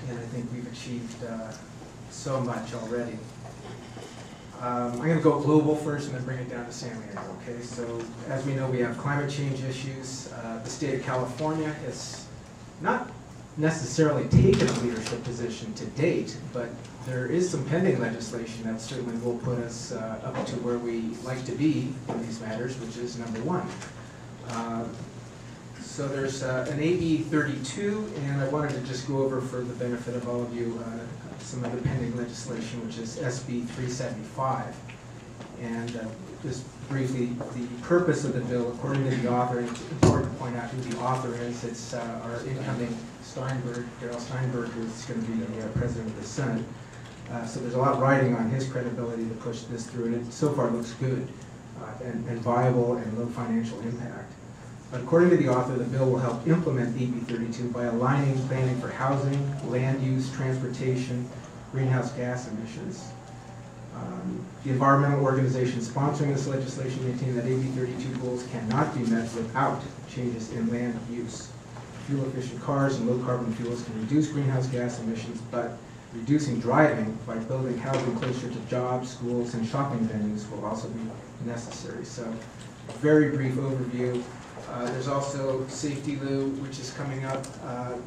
and I think we've achieved so much already. I'm going to go global first and then bring it down to San Leandro, okay? So, as we know, we have climate change issues. The state of California has not necessarily taken a leadership position to date, but there is some pending legislation that certainly will put us up to where we like to be in these matters, which is number one. So there's an AB 32, and I wanted to just go over for the benefit of all of you some of the pending legislation, which is SB 375. And just briefly, the purpose of the bill, according to the author, and it's important to point out who the author is. It's our incoming Darrell Steinberg, who's going to be the president of the Senate. So there's a lot riding on his credibility to push this through, and it so far looks good and viable and low financial impact. But according to the author, the bill will help implement AB 32 by aligning planning for housing, land use, transportation, greenhouse gas emissions. The environmental organizations sponsoring this legislation maintain that AB 32 goals cannot be met without changes in land use. Fuel-efficient cars and low-carbon fuels can reduce greenhouse gas emissions, but reducing driving by building housing closer to jobs, schools, and shopping venues will also be necessary. So, a very brief overview. There's also Safety Lou, which is coming up.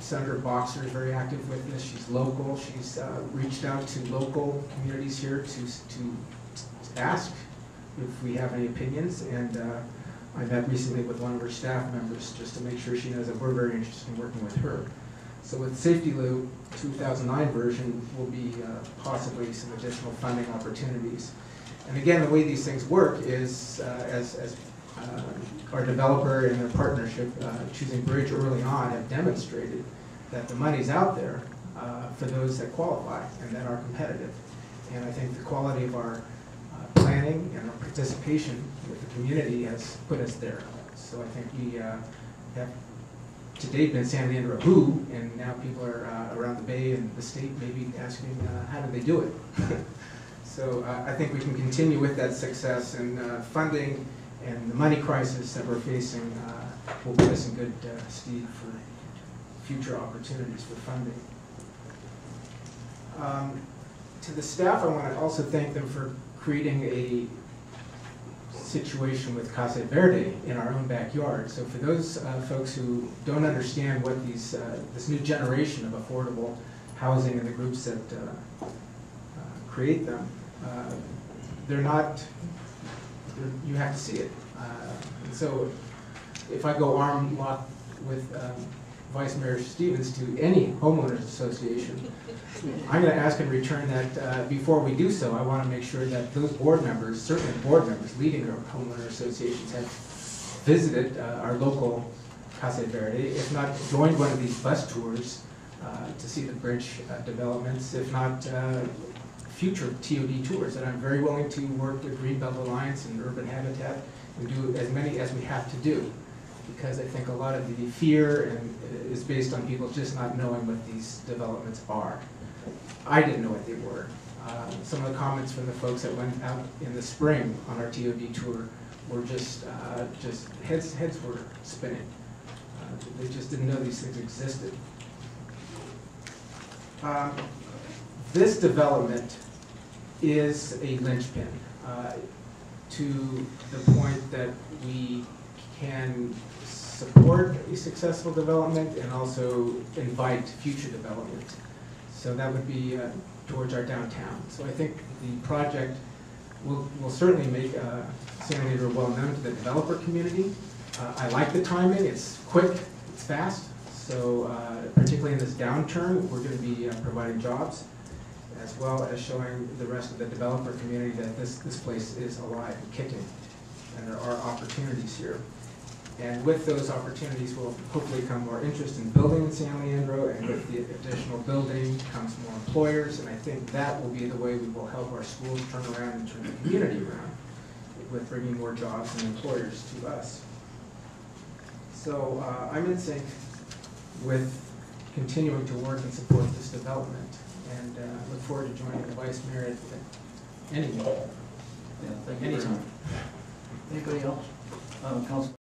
Senator Boxer is very active with this. She's local. She's reached out to local communities here to ask if we have any opinions. And I met recently with one of her staff members just to make sure she knows that we're very interested in working with her. So with Safety Lou, 2009 version will be possibly some additional funding opportunities. And again, the way these things work is as our developer and their partnership, Choosing Bridge early on, have demonstrated that the money's out there for those that qualify and that are competitive. And I think the quality of our planning and our participation with the community has put us there. So I think we have to date been San Leandro who, and now people are around the Bay and the state maybe asking how do they do it. So I think we can continue with that success, and funding and the money crisis that we're facing will put us in good stead for future opportunities for funding. To the staff, I want to also thank them for creating a situation with Casa Verde in our own backyard. So for those folks who don't understand what this new generation of affordable housing and the groups that create them, you have to see it. So if I go arm locked with Vice Mayor Stevens to any homeowners association, I'm going to ask in return that before we do so, I want to make sure that those board members, certainly board members leading our homeowner associations, have visited our local Casa Verde, if not joined one of these bus tours to see the bridge developments, if not future TOD tours. And I'm very willing to work with Greenbelt Alliance and Urban Habitat and do as many as we have to do, because I think a lot of the fear is based on people just not knowing what these developments are. I didn't know what they were. Some of the comments from the folks that went out in the spring on our TOD tour were just heads were spinning. They just didn't know these things existed. This development is a linchpin to the point that we can support a successful development and also invite future development. So that would be towards our downtown. So I think the project will certainly make San Leandro well known to the developer community. I like the timing. It's quick, it's fast. So particularly in this downturn, we're going to be providing jobs, as well as showing the rest of the developer community that this place is alive and kicking, and there are opportunities here. And with those opportunities will hopefully come more interest in building in San Leandro, and with the additional building comes more employers, and I think that will be the way we will help our schools turn around and turn the community around, with bringing more jobs and employers to us. So I'm in sync with continuing to work and support this development, and look forward to joining the Vice Mayor at any time. Yeah, thank you. Anytime. Anybody else? Council.